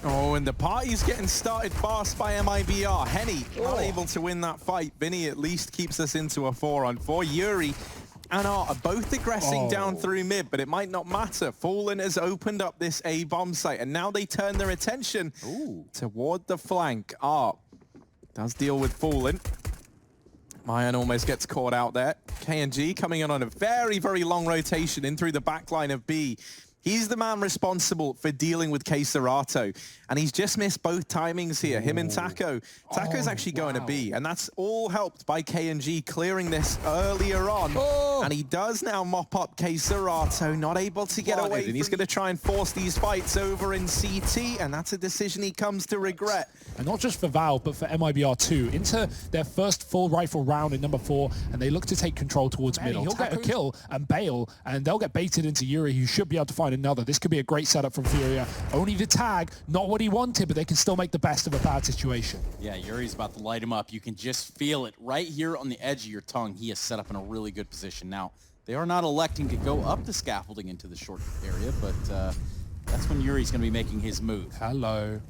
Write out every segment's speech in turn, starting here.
Oh, and the party's getting started fast by Mibr. Henny not able to win that fight. Vinny at least keeps us into a 4-on-4. Yuri and Art are both aggressing down through mid, but it might not matter. Fallen has opened up this A-bomb site, and now they turn their attention toward the flank. Art does deal with Fallen. Mayan almost gets caught out there. KNG coming in on a very, very long rotation in through the back line of B. He's the man responsible for dealing with K-Serato, and he's just missed both timings here, him and Taco. Taco's actually going to B, and that's all helped by KNG clearing this earlier on. And he does now mop up K-Serato, not able to get away, and he's going to try and force these fights over in CT, and that's a decision he comes to regret. And not just for Valve, but for Mibr too. Into their first full rifle round in number 4, and they look to take control towards middle. He'll get a kill and bail, and they'll get baited into Yuri, who should be able to find another. This could be a great setup from Furia. Only the tag, not what he wanted, but they can still make the best of a bad situation. Yeah, Yuri's about to light him up. You can just feel it right here on the edge of your tongue. He is set up in a really good position. Now, they are not electing to go up the scaffolding into the short area, but that's when Yuri's going to be making his move. Hello.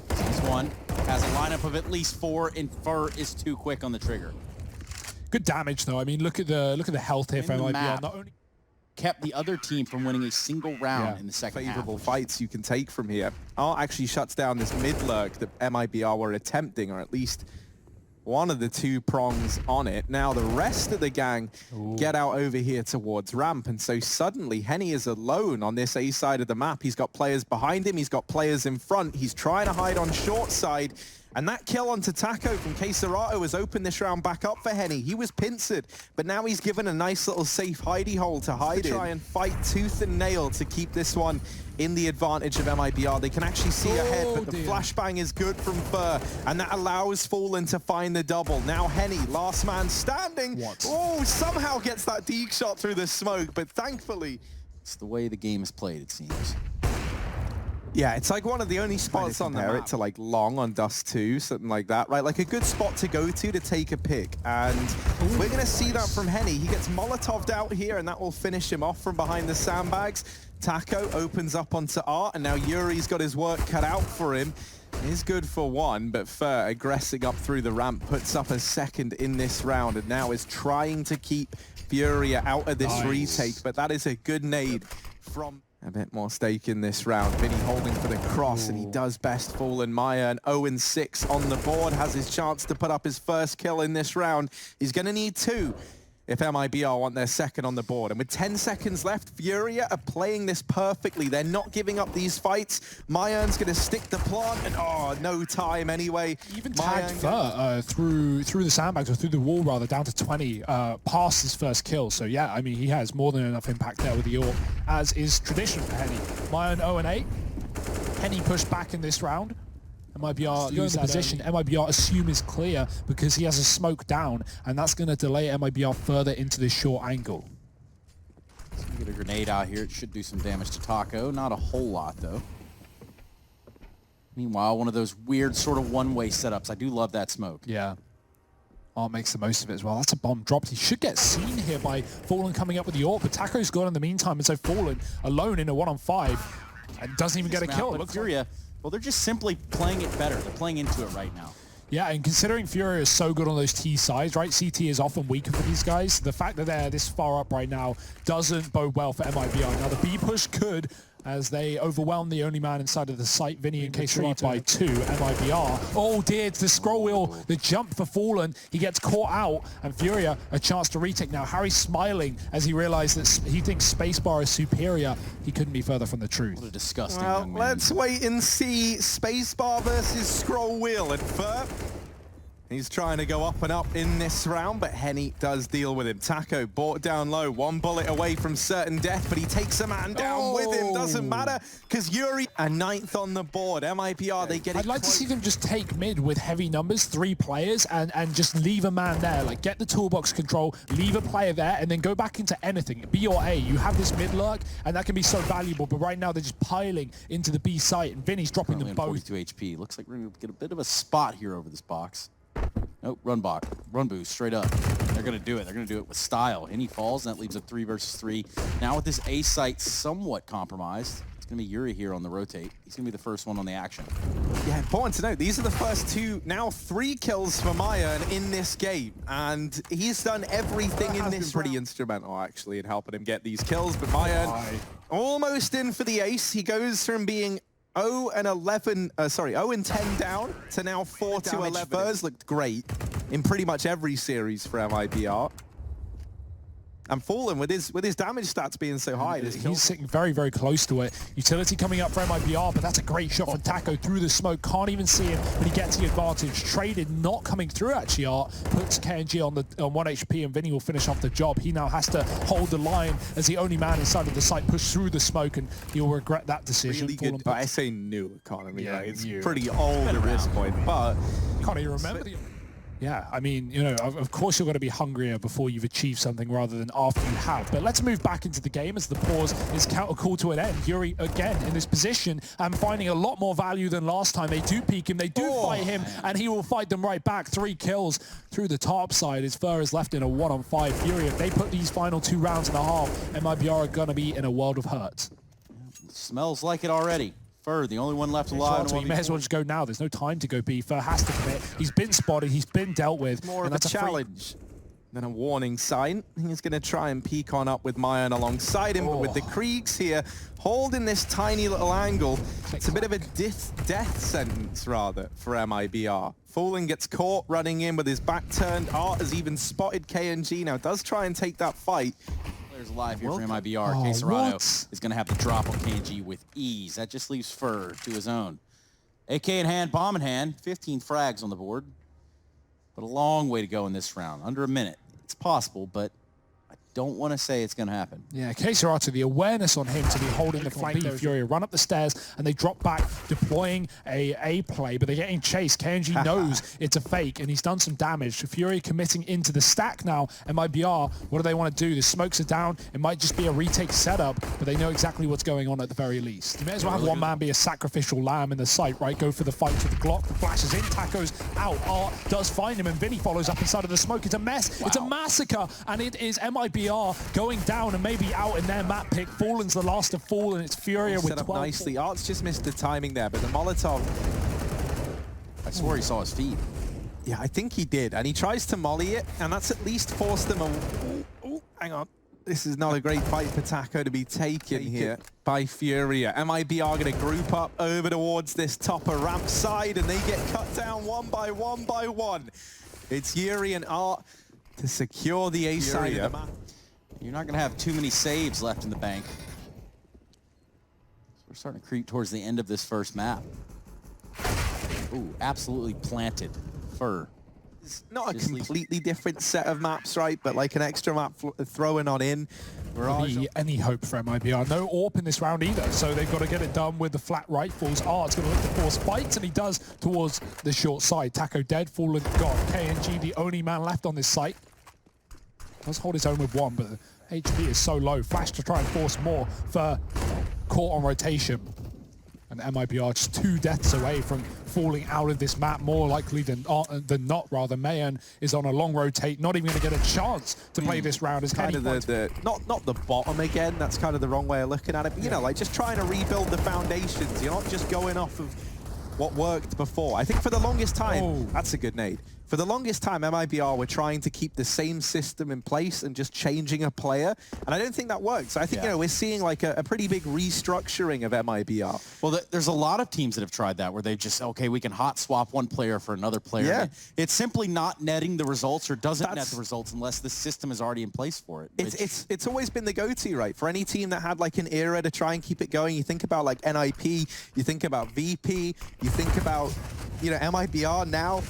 Sees one, has a lineup of at least 4, and Fur is too quick on the trigger. Good damage though. I mean, look at the health here for Mibr. Not only kept the other team from winning a single round in the second favorable half. Fights you can take from here. Art actually shuts down this mid lurk that Mibr were attempting, or at least one of the 2 prongs on it. Now the rest of the gang get out over here towards ramp, and so suddenly Henny is alone on this A side of the map. He's got players behind him, he's got players in front, he's trying to hide on short side. And that kill onto Taco from K-Serato has opened this round back up for Henny. He was pincered, but now he's given a nice little safe hidey hole to hide in. Try and fight tooth and nail to keep this one in the advantage of Mibr. They can actually see ahead, but the flashbang is good from Fur, and that allows Fallen to find the double. Now Henny, last man standing. Oh, somehow gets that deke shot through the smoke, but thankfully... It's the way the game is played, it seems. Yeah, it's like one of the only spots on the map. It to like long on Dust 2, something like that, right? Like a good spot to go to take a pick. And we're going to see that from Henny. He gets Molotov'd out here, and that will finish him off from behind the sandbags. Taco opens up onto Art, and now Yuri's got his work cut out for him. Is good for 1, but Fur aggressing up through the ramp puts up a second in this round, and now is trying to keep Furia out of this retake. But that is a good nade from... A bit more stake in this round. Vinny holding for the cross, and he does best. Fallen Maya, and 0-6 on the board, has his chance to put up his first kill in this round. He's going to need 2 if Mibr want their second on the board. And with 10 seconds left, Furia are playing this perfectly. They're not giving up these fights. Mayan's going to stick the plant, and no time anyway. Even tagged Fur through the sandbags, or through the wall rather, down to 20, past his first kill. So yeah, I mean, he has more than enough impact there with the AWP, as is tradition for Henny. Mayan 0-8. Henny pushed back in this round. Mibr lose position. Mibr assume is clear because he has a smoke down, and that's going to delay Mibr further into this short angle. So get a grenade out here. It should do some damage to Taco. Not a whole lot, though. Meanwhile, one of those weird sort of one-way setups. I do love that smoke. Yeah. Art makes the most of it as well. That's a bomb dropped. He should get seen here by Fallen coming up with the AWP, but Taco's gone in the meantime, and so Fallen alone in a 1-on-5 and doesn't even get a kill. Look, Furia. Well, they're just simply playing it better. They're playing into it right now. Yeah, and considering Furia is so good on those T sides, right? CT is often weaker for these guys. The fact that they're this far up right now doesn't bode well for Mibr. Now, the B push could, as they overwhelm the only man inside of the site, Vinny and K-Serato by 2, Mibr. Oh dear, it's the scroll wheel, the jump for Fallen. He gets caught out, and Furia a chance to retake now. Harry's smiling as he realized that he thinks Spacebar is superior. He couldn't be further from the truth. What a disgusting young man. Let's wait and see. Spacebar versus scroll wheel at Fur. He's trying to go up and up in this round, but Henny does deal with him. Taco brought down low, 1 bullet away from certain death, but he takes a man down with him. Doesn't matter, because Yuri a 9th on the board. Mibr, they get it. I'd like to see them just take mid with heavy numbers, 3 players, and just leave a man there. Like, get the toolbox control, leave a player there, and then go back into anything. B or A. You have this mid lurk, and that can be so valuable, but right now they're just piling into the B site, and Vinny's dropping them both. 42 HP. Looks like we're going to get a bit of a spot here over this box. Nope, run boost, straight up. They're going to do it. They're going to do it with style. And he falls, and that leaves a 3 versus 3. Now with this A site somewhat compromised, it's going to be Yuri here on the rotate. He's going to be the first one on the action. Yeah, important to note, these are the first 2, now 3 kills for Mayan in this game. And he's done everything in this pretty instrumental, actually, in helping him get these kills. But Mayan almost in for the ace. He goes from being 0 and 10 down to now 4 to 11. Furs looked great in pretty much every series for Mibr. And Fallen, with his damage stats being so high, he's sitting very, very close to it. Utility coming up for Mibr, but that's a great shot from Taco through the smoke. Can't even see him, but he gets the advantage. Traded not coming through, actually, Art. Puts KNG on 1 HP, and Vinny will finish off the job. He now has to hold the line as the only man inside of the site, push through the smoke, and he'll regret that decision. Really good, but I say new economy. Yeah, it's pretty old at this point, but can't even remember the... Yeah, I mean, you know, of course you're going to be hungrier before you've achieved something rather than after you have. But let's move back into the game as the pause is called to an end. Yuri, again, in this position and finding a lot more value than last time. They do peek him, they do fight him, and he will fight them right back. 3 kills through the top side. His Fur is left in a 1-on-5. Fury, if they put these final 2 rounds and a half, Mibr are going to be in a world of hurt. Smells like it already. Fur, the only one left alive. So you may as well just go now. There's no time to go B. Fur has to commit. He's been spotted. He's been dealt with. More of a challenge than a warning sign. He's going to try and peek on up with Mayan alongside him, but with the Kriegs here holding this tiny little angle, it's a bit of a death sentence, rather, for Mibr. Fallen gets caught running in with his back turned. Art has even spotted KNG now. Does try and take that fight. Alive here for Mibr. Caserado is going to have the drop on KNG with ease. That just leaves Fur to his own. AK in hand, bomb in hand, 15 frags on the board. But a long way to go in this round. Under a minute. It's possible, but I don't want to say it's going to happen. Yeah, Caserado, the awareness on him to be holding the flank there. Furia run up the stairs and they drop back, deploying a play, but they're getting chased. KNG knows it's a fake and he's done some damage. Furia committing into the stack now. Mibr, what do they want to do? The smokes are down. It might just be a retake setup, but they know exactly what's going on at the very least. You may as well have one man be a sacrificial lamb in the site, right? Go for the fight to the Glock. The flash is in, Taco's out. Art does find him and Vinny follows up inside of the smoke. It's a mess. It's a massacre, and it is Mibr going down and maybe out in their map pick. Fallen's the last to fall, and it's Furia with 12. Nicely. Art's just missed the timing there, but the Molotov... I swore he saw his feet. Yeah, I think he did, and he tries to molly it, and that's at least forced them hang on. This is not a great fight for Taco to be taken here by Furia. Mibr are going to group up over towards this topper ramp side, and they get cut down one by one. It's Yuri and Art to secure the A side of the map. You're not going to have too many saves left in the bank. So we're starting to creep towards the end of this first map. Ooh, absolutely planted. Fur. It's not a completely different set of maps, right? But like an extra map throwing on in. Any hope for Mibr? No AWP in this round either, so they've got to get it done with the flat rifles. Art's going to look to force fights, and he does towards the short side. Taco dead, Fallen gone. KNG, the only man left on this site. Does hold his own with 1, but the HP is so low. Flash to try and force more for caught on rotation. And Mibr just 2 deaths away from falling out of this map, more likely than not, rather. Mayan is on a long rotate, not even going to get a chance to play this round. As kind of not the bottom again, that's kind of the wrong way of looking at it, but you know, like just trying to rebuild the foundations. You're not just going off of what worked before. I think for the longest time, that's a good nade. For the longest time, Mibr were trying to keep the same system in place and just changing a player, and I don't think that works. I think, you know, we're seeing like a pretty big restructuring of Mibr. Well, there's a lot of teams that have tried that, where they've just, okay, we can hot swap one player for another player. Yeah. It's simply not netting the results, or doesn't net the results unless the system is already in place for it. It's always been the go-to, right? For any team that had like an era to try and keep it going, you think about like NIP, you think about VP, you think about, you know, Mibr now.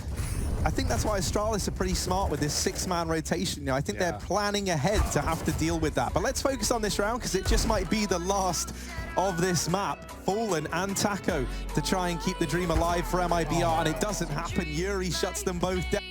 I think that's why Astralis are pretty smart with this 6-man rotation. You know, I think they're planning ahead to have to deal with that. But let's focus on this round, because it just might be the last of this map. Fallen and Taco to try and keep the dream alive for Mibr, and it doesn't happen. Yuri shuts them both down.